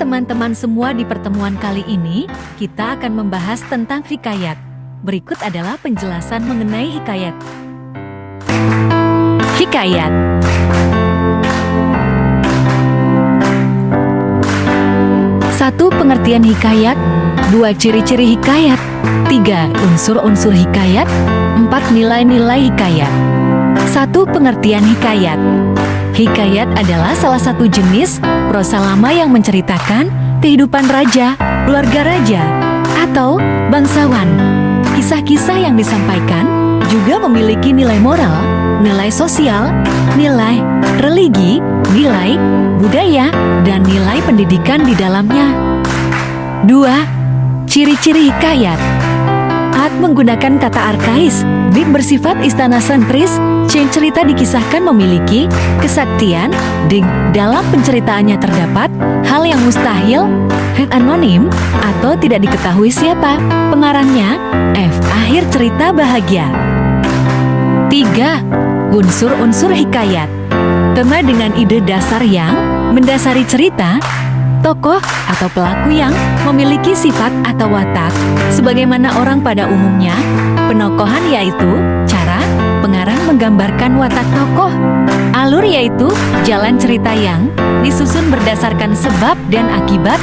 teman-teman semua, di pertemuan kali ini kita akan membahas tentang hikayat. Berikut adalah penjelasan mengenai hikayat. Hikayat. Satu, pengertian hikayat. Dua, ciri-ciri hikayat. Tiga, unsur-unsur hikayat. Empat, nilai-nilai hikayat. Satu, pengertian hikayat. Hikayat adalah salah satu jenis prosa lama yang menceritakan kehidupan raja, keluarga raja, atau bangsawan. Kisah-kisah yang disampaikan juga memiliki nilai moral, nilai sosial, nilai religi, nilai budaya, dan nilai pendidikan di dalamnya. 2. Ciri-ciri hikayat. Menggunakan kata arkais, Bib bersifat istana sentris. Cerita dikisahkan memiliki kesaktian. Dalam penceritaannya terdapat hal yang mustahil. Anonim atau tidak diketahui siapa pengarangnya. Akhir cerita bahagia. 3. Unsur-unsur hikayat. Tema dengan ide dasar yang mendasari cerita. Tokoh atau pelaku yang memiliki sifat atau watak sebagaimana orang pada umumnya. Penokohan yaitu cara pengarang menggambarkan watak tokoh. Alur yaitu jalan cerita yang disusun berdasarkan sebab dan akibat.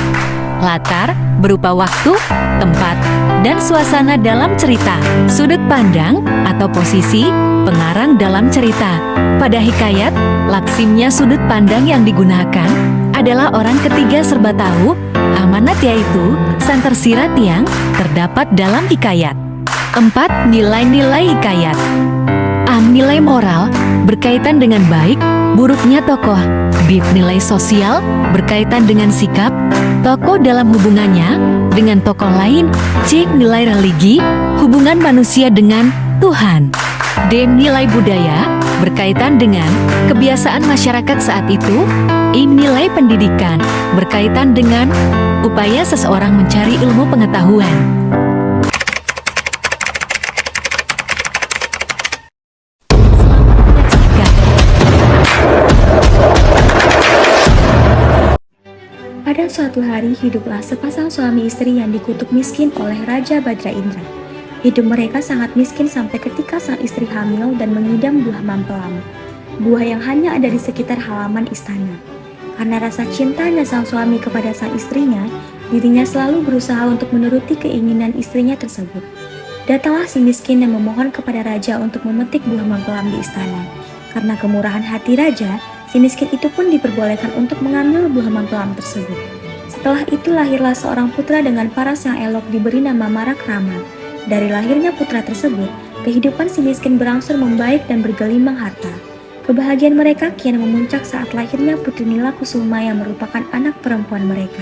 Latar berupa waktu, tempat, dan suasana dalam cerita. Sudut pandang atau posisi pengarang dalam cerita. Pada hikayat, laksimnya sudut pandang yang digunakan adalah orang ketiga serba tahu, amanat yaitu sang tersirat yang terdapat dalam hikayat. 4. Nilai-nilai hikayat. Nilai moral berkaitan dengan baik, buruknya tokoh. Bib, nilai sosial berkaitan dengan sikap tokoh dalam hubungannya dengan tokoh lain. C. Nilai religi, hubungan manusia dengan Tuhan. D. Nilai budaya berkaitan dengan kebiasaan masyarakat saat itu. Nilai pendidikan berkaitan dengan upaya seseorang mencari ilmu pengetahuan. Pada suatu hari hiduplah sepasang suami istri yang dikutuk miskin oleh Raja Badra Indra. Hidup mereka sangat miskin sampai ketika sang istri hamil dan mengidam buah mampelam, buah yang hanya ada di sekitar halaman istana. Karena rasa cintanya sang suami kepada sang istrinya, dirinya selalu berusaha untuk menuruti keinginan istrinya tersebut. Datanglah si miskin yang memohon kepada raja untuk memetik buah mampelam di istana. Karena kemurahan hati raja, si miskin itu pun diperbolehkan untuk mengambil buah mampelam tersebut. Setelah itu lahirlah seorang putra dengan paras yang elok diberi nama Marakrama. Dari lahirnya putra tersebut, kehidupan si miskin berangsur membaik dan bergelimang harta. Kebahagiaan mereka kian memuncak saat lahirnya Putri Nilakusuma yang merupakan anak perempuan mereka.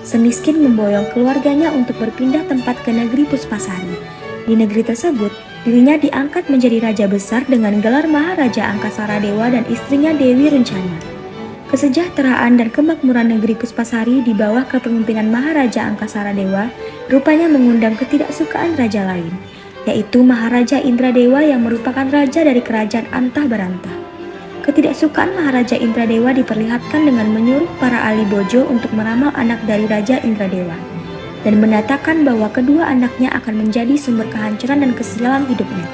Semiskin memboyong keluarganya untuk berpindah tempat ke negeri Puspasari. Di negeri tersebut, dirinya diangkat menjadi raja besar dengan gelar Maharaja Angkasara Dewa dan istrinya Dewi Rencana. Kesejahteraan dan kemakmuran negeri Puspasari di bawah kepemimpinan Maharaja Angkasara Dewa rupanya mengundang ketidaksukaan raja lain, yaitu Maharaja Indradewa yang merupakan raja dari kerajaan Antah Baranta. Ketidaksukaan Maharaja Indradewa diperlihatkan dengan menyuruh para ahli bojo untuk meramal anak dari Raja Indradewa dan menyatakan bahwa kedua anaknya akan menjadi sumber kehancuran dan kesialan hidupnya.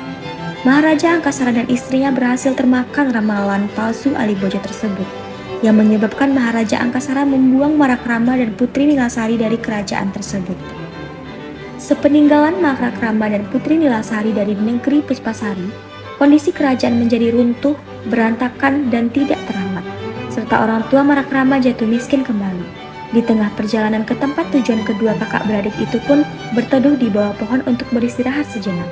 Maharaja Angkasara dan istrinya berhasil termakan ramalan palsu ahli bojo tersebut, yang menyebabkan Maharaja Angkasara membuang Marakrama dan Putri Nilasari dari kerajaan tersebut. Sepeninggalan Marakrama dan Putri Nilasari dari negeri Puspasari, kondisi kerajaan menjadi runtuh, berantakan, dan tidak terawat, serta orang tua Marakrama jatuh miskin kembali. Di tengah perjalanan ke tempat tujuan kedua kakak beradik itu pun berteduh di bawah pohon untuk beristirahat sejenak.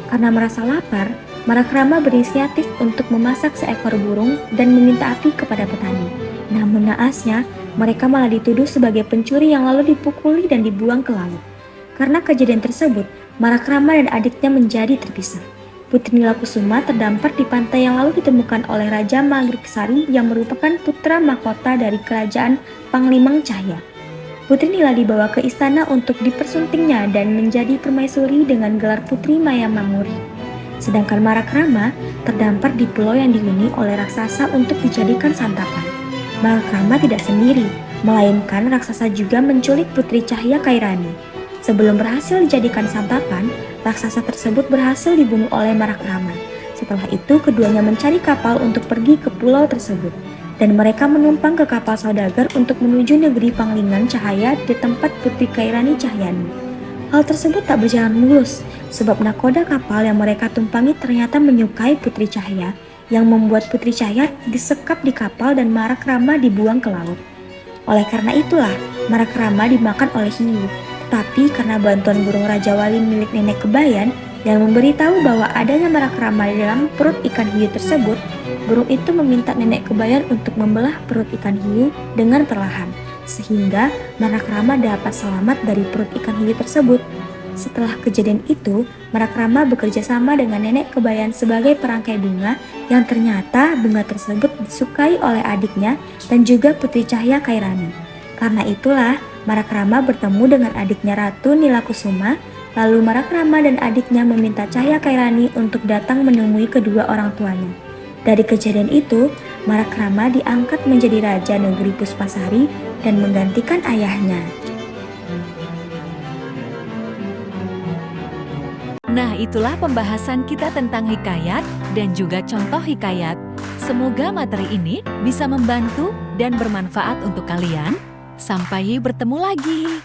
Karena merasa lapar, Marakrama berinisiatif untuk memasak seekor burung dan meminta api kepada petani. Namun naasnya, mereka malah dituduh sebagai pencuri yang lalu dipukuli dan dibuang ke laut. Karena kejadian tersebut, Marakrama dan adiknya menjadi terpisah. Putri Nilakusuma terdampar di pantai yang lalu ditemukan oleh Raja Magriksari yang merupakan putra mahkota dari kerajaan Panglimang Cahya. Putri Nila dibawa ke istana untuk dipersuntingnya dan menjadi permaisuri dengan gelar Putri Maya Mamuri. Sedangkan Marakrama terdampar di pulau yang dihuni oleh raksasa untuk dijadikan santapan. Marakrama tidak sendiri, melainkan raksasa juga menculik Putri Cahya Kairani. Sebelum berhasil dijadikan santapan, raksasa tersebut berhasil dibunuh oleh Marakrama. Setelah itu, keduanya mencari kapal untuk pergi ke pulau tersebut, dan mereka menumpang ke kapal saudagar untuk menuju negeri Panglingan Cahaya di tempat Putri Kairani Cahyani. Hal tersebut tak berjalan mulus, sebab nakoda kapal yang mereka tumpangi ternyata menyukai Putri Cahya, yang membuat Putri Cahya disekap di kapal dan Marakrama dibuang ke laut. Oleh karena itulah, Marakrama dimakan oleh hiu. Tetapi karena bantuan burung Raja Wali milik Nenek Kebayan yang memberitahu bahwa adanya Marakrama di dalam perut ikan hiu tersebut, burung itu meminta Nenek Kebayan untuk membelah perut ikan hiu dengan perlahan, sehingga Marakrama dapat selamat dari perut ikan hiu tersebut. Setelah kejadian itu, Marakrama bekerja sama dengan Nenek Kebayan sebagai perangkai bunga, yang ternyata bunga tersebut disukai oleh adiknya dan juga Putri Cahya Kairani. Karena itulah, Marakrama bertemu dengan adiknya Ratu Nilakusuma, lalu Marakrama dan adiknya meminta Cahya Kairani untuk datang menemui kedua orang tuanya. Dari kejadian itu, Marakrama diangkat menjadi raja negeri Puspasari dan menggantikan ayahnya. Nah, itulah pembahasan kita tentang hikayat dan juga contoh hikayat. Semoga materi ini bisa membantu dan bermanfaat untuk kalian. Sampai bertemu lagi.